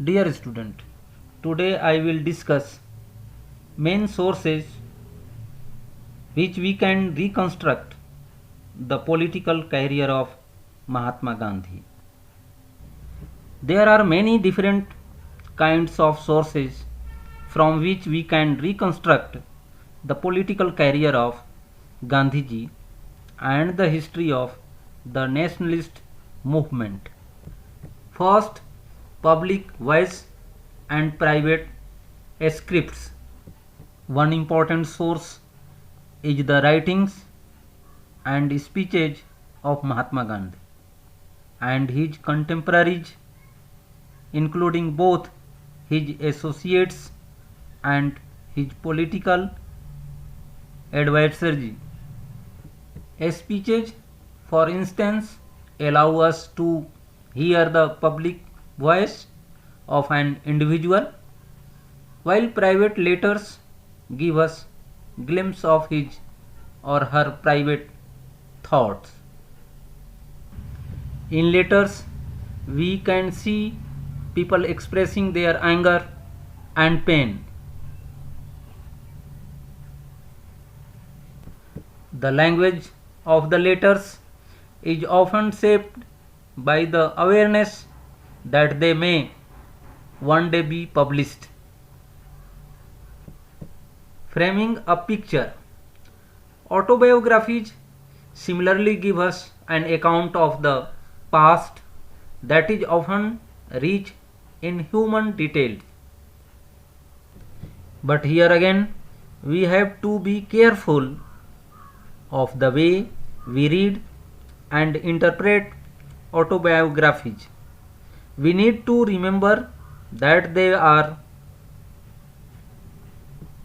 Dear student, today I will discuss main sources which we can reconstruct the political career of Mahatma Gandhi. There are many different kinds of sources from which we can reconstruct the political career of Gandhiji and the history of the nationalist movement. First, public voice and private scripts. One important source is the writings and speeches of Mahatma Gandhi and his contemporaries, including both his associates and his political advisors. Speeches, for instance, allow us to hear the public voice of an individual, while private letters give us glimpse of his or her private thoughts. In letters, we can see people expressing their anger and pain. The language of the letters is often shaped by the awareness that they may one day be published. Framing a picture. Autobiographies similarly give us an account of the past that is often rich in human details. But here again, we have to be careful of the way we read and interpret autobiographies. We need to remember that they are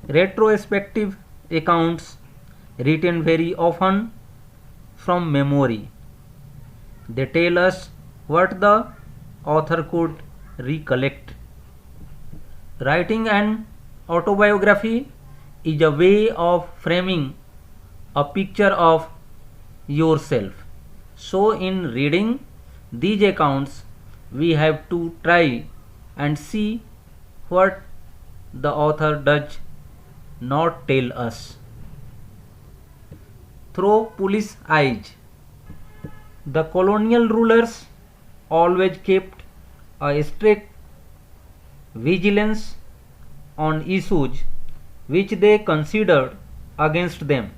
retrospective accounts written very often from memory. They tell us what the author could recollect. Writing an autobiography is a way of framing a picture of yourself. So, in reading these accounts, we have to try and see what the author does not tell us. Through police eyes. The colonial rulers always kept a strict vigilance on issues which they considered against them.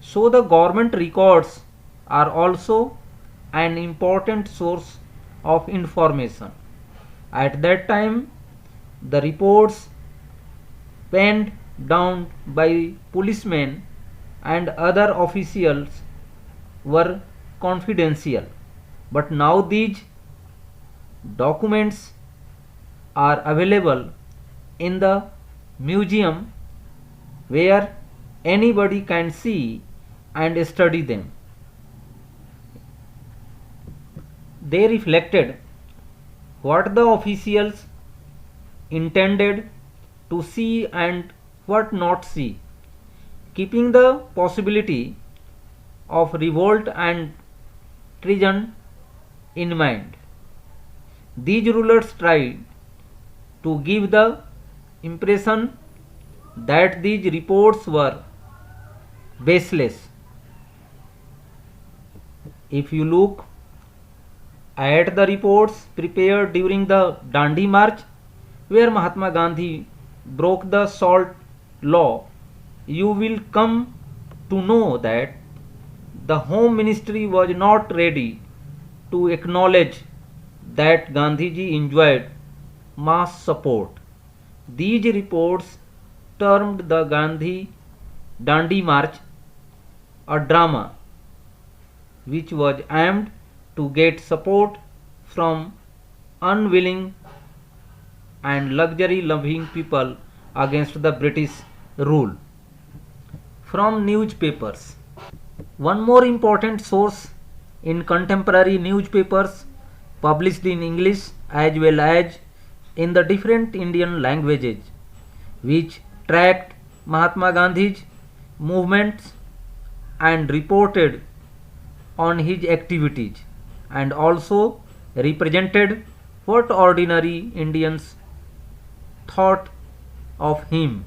So the government records are also an important source of information. At that time, the reports penned down by policemen and other officials were confidential. But now these documents are available in the museum where anybody can see and study them. They reflected what the officials intended to see and what not see, keeping the possibility of revolt and treason in mind. These rulers tried to give the impression that these reports were baseless. If you look at the reports prepared during the Dandi March, where Mahatma Gandhi broke the salt law, you will come to know that the Home Ministry was not ready to acknowledge that Gandhiji enjoyed mass support. These reports termed the Gandhi Dandi March a drama which was aimed to get support from unwilling and luxury loving people against the British rule. From newspapers. One more important source in contemporary newspapers published in English as well as in the different Indian languages, which tracked Mahatma Gandhi's movements and reported on his activities and also represented what ordinary Indians thought of him.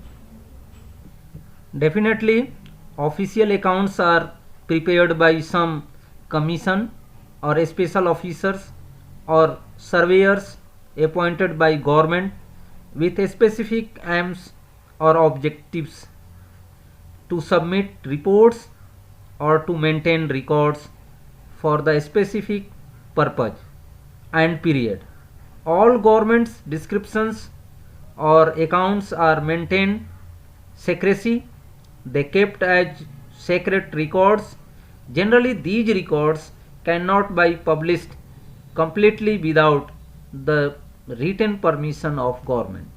Definitely, official accounts are prepared by some commission or special officers or surveyors appointed by government with specific aims or objectives to submit reports or to maintain records for the specific purpose and period. All government's descriptions or accounts are maintained secrecy. They kept as sacred records. Generally, these records cannot be published completely without the written permission of government.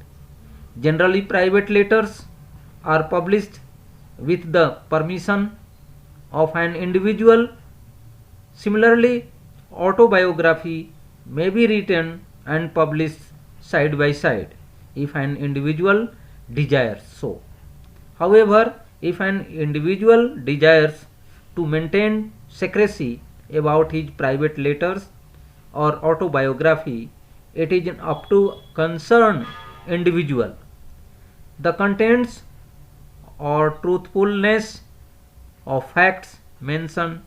Generally, private letters are published with the permission of an individual. Similarly, autobiography may be written and published side by side if an individual desires so. However, if an individual desires to maintain secrecy about his private letters or autobiography, it is up to concerned individual. The contents or truthfulness of facts mentioned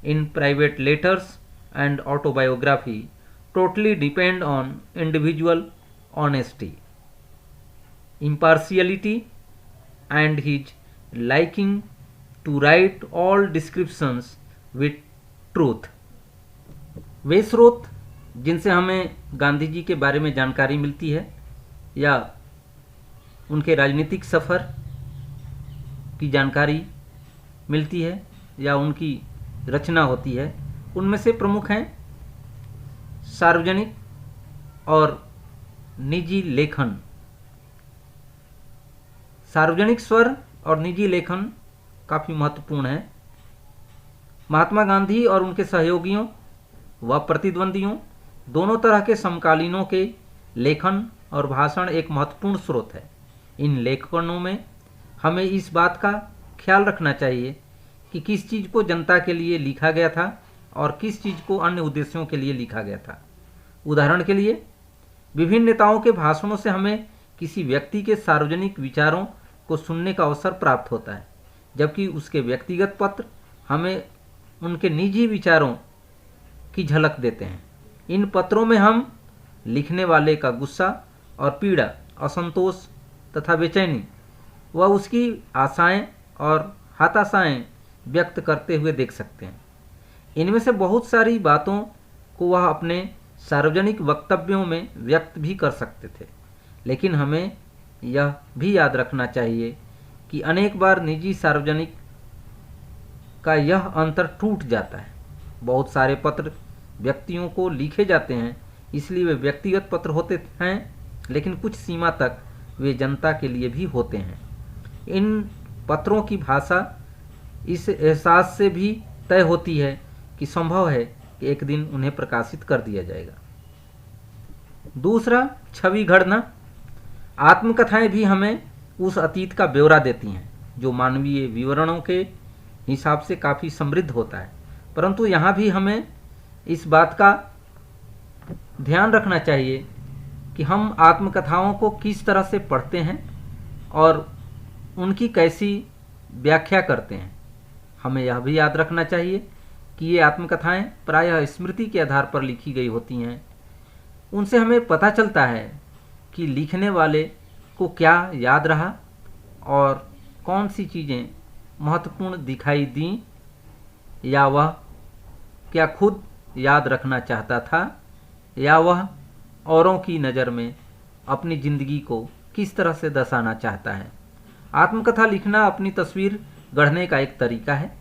in private letters and autobiography totally depend on individual honesty, impartiality, and his liking to write all descriptions with truth. वे स्रोत जिनसे हमें गांधी जी के बारे में जानकारी मिलती है या उनके राजनीतिक सफ़र की जानकारी मिलती है या उनकी रचना होती है, उनमें से प्रमुख हैं सार्वजनिक और निजी लेखन। सार्वजनिक स्वर और निजी लेखन काफ़ी महत्वपूर्ण है। महात्मा गांधी और उनके सहयोगियों व प्रतिद्वंदियों दोनों तरह के समकालीनों के लेखन और भाषण एक महत्वपूर्ण स्रोत है। इन लेखनों में हमें इस बात का ख्याल रखना चाहिए कि किस चीज़ को जनता के लिए लिखा गया था और किस चीज़ को अन्य उद्देश्यों के लिए लिखा गया था। उदाहरण के लिए, विभिन्न नेताओं के भाषणों से हमें किसी व्यक्ति के सार्वजनिक विचारों को सुनने का अवसर प्राप्त होता है, जबकि उसके व्यक्तिगत पत्र हमें उनके निजी विचारों की झलक देते हैं। इन पत्रों में हम लिखने वाले का गुस्सा और पीड़ा, असंतोष तथा बेचैनी व उसकी आशाएं और हताशाएं व्यक्त करते हुए देख सकते हैं। इनमें से बहुत सारी बातों को वह अपने सार्वजनिक वक्तव्यों में व्यक्त भी कर सकते थे, लेकिन हमें यह भी याद रखना चाहिए कि अनेक बार निजी सार्वजनिक का यह अंतर टूट जाता है। बहुत सारे पत्र व्यक्तियों को लिखे जाते हैं, इसलिए वे व्यक्तिगत पत्र होते हैं, लेकिन कुछ सीमा तक वे जनता के लिए भी होते हैं। इन पत्रों की भाषा इस एहसास से भी तय होती है कि संभव है कि एक दिन उन्हें प्रकाशित कर दिया जाएगा। दूसरा, छवि गढ़ना। आत्मकथाएं भी हमें उस अतीत का ब्यौरा देती हैं जो मानवीय विवरणों के हिसाब से काफ़ी समृद्ध होता है, परंतु यहाँ भी हमें इस बात का ध्यान रखना चाहिए कि हम आत्मकथाओं को किस तरह से पढ़ते हैं और उनकी कैसी व्याख्या करते हैं। हमें यह भी याद रखना चाहिए कि ये आत्मकथाएं प्रायः स्मृति के आधार पर लिखी गई होती हैं। उनसे हमें पता चलता है कि लिखने वाले को क्या याद रहा और कौन सी चीज़ें महत्वपूर्ण दिखाई दी, या वह क्या खुद याद रखना चाहता था, या वह औरों की नज़र में अपनी ज़िंदगी को किस तरह से दर्शाना चाहता है। आत्मकथा लिखना अपनी तस्वीर गढ़ने का एक तरीका है।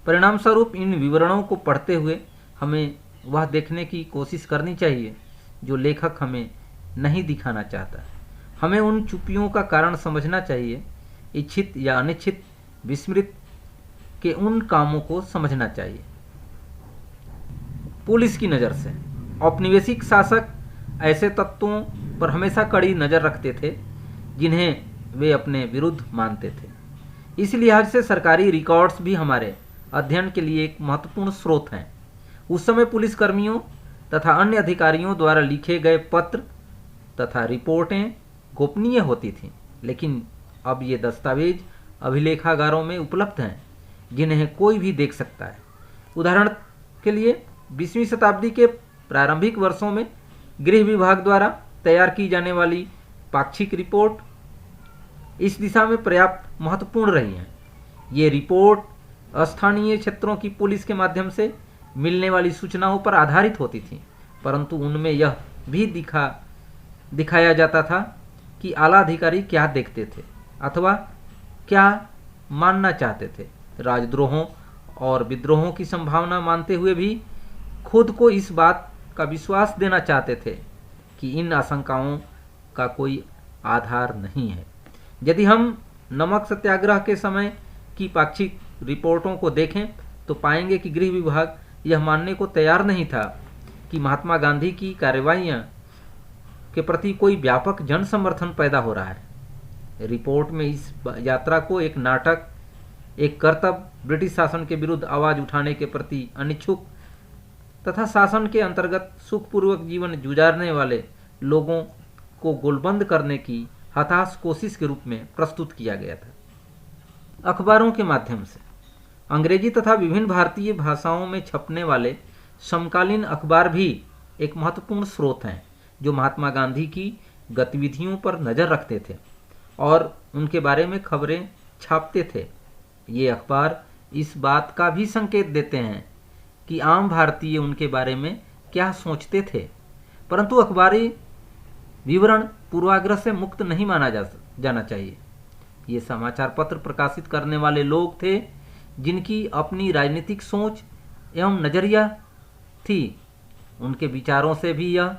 परिणाम स्वरूप इन विवरणों को पढ़ते हुए हमें वह देखने की कोशिश करनी चाहिए जो लेखक हमें नहीं दिखाना चाहता। हमें उन चुप्पियों का कारण समझना चाहिए, इच्छित या अनिच्छित विस्मृत के उन कामों को समझना चाहिए। पुलिस की नज़र से औपनिवेशिक शासक ऐसे तत्वों पर हमेशा कड़ी नज़र रखते थे जिन्हें वे अपने विरुद्ध मानते थे। इस लिहाज से सरकारी रिकॉर्ड्स भी हमारे अध्ययन के लिए एक महत्वपूर्ण स्रोत हैं। उस समय पुलिसकर्मियों तथा अन्य अधिकारियों द्वारा लिखे गए पत्र तथा रिपोर्टें गोपनीय होती थीं, लेकिन अब ये दस्तावेज अभिलेखागारों में उपलब्ध हैं जिन्हें कोई भी देख सकता है। उदाहरण के लिए 20वीं शताब्दी के प्रारंभिक वर्षों में गृह विभाग द्वारा तैयार की जाने वाली पाक्षिक रिपोर्ट इस दिशा में पर्याप्त महत्वपूर्ण रही हैं। ये रिपोर्ट स्थानीय क्षेत्रों की पुलिस के माध्यम से मिलने वाली सूचनाओं पर आधारित होती थी, परंतु उनमें यह भी दिखाया जाता था कि आला अधिकारी क्या देखते थे अथवा क्या मानना चाहते थे। राजद्रोहों और विद्रोहों की संभावना मानते हुए भी खुद को इस बात का विश्वास देना चाहते थे कि इन आशंकाओं का कोई आधार नहीं है। यदि हम नमक सत्याग्रह के समय की पाक्षिक रिपोर्टों को देखें तो पाएंगे कि गृह विभाग यह मानने को तैयार नहीं था कि महात्मा गांधी की कार्रवाइयां के प्रति कोई व्यापक जन समर्थन पैदा हो रहा है। रिपोर्ट में इस यात्रा को एक नाटक, एक कर्तव्य, ब्रिटिश शासन के विरुद्ध आवाज उठाने के प्रति अनिच्छुक तथा शासन के अंतर्गत सुखपूर्वक जीवन गुजारने वाले लोगों को गोलबंद करने की हताश कोशिश के रूप में प्रस्तुत किया गया था। अखबारों के माध्यम से अंग्रेजी तथा विभिन्न भारतीय भाषाओं में छपने वाले समकालीन अखबार भी एक महत्वपूर्ण स्रोत हैं जो महात्मा गांधी की गतिविधियों पर नज़र रखते थे और उनके बारे में खबरें छापते थे। ये अखबार इस बात का भी संकेत देते हैं कि आम भारतीय उनके बारे में क्या सोचते थे, परंतु अखबारी विवरण पूर्वाग्रह से मुक्त नहीं माना जाना चाहिए। ये समाचार पत्र प्रकाशित करने वाले लोग थे जिनकी अपनी राजनीतिक सोच एवं नज़रिया थी। उनके विचारों से भी यह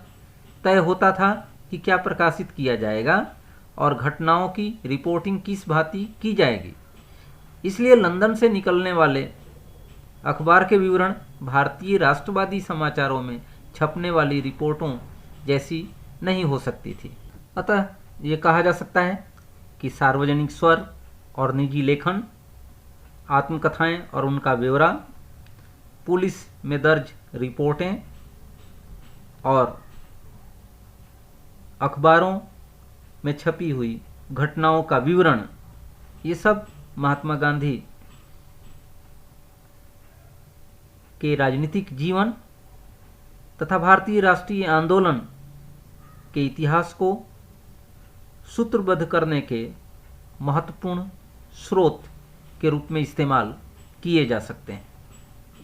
तय होता था कि क्या प्रकाशित किया जाएगा और घटनाओं की रिपोर्टिंग किस भांति की जाएगी। इसलिए लंदन से निकलने वाले अखबार के विवरण भारतीय राष्ट्रवादी समाचारों में छपने वाली रिपोर्टों जैसी नहीं हो सकती थी। अतः ये कहा जा सकता है कि सार्वजनिक स्वर और निजी लेखन, आत्मकथाएं और उनका ब्यौरा, पुलिस में दर्ज रिपोर्टें और अखबारों में छपी हुई घटनाओं का विवरण, ये सब महात्मा गांधी के राजनीतिक जीवन तथा भारतीय राष्ट्रीय आंदोलन के इतिहास को सूत्रबद्ध करने के महत्वपूर्ण स्रोत के रूप में इस्तेमाल किए जा सकते हैं।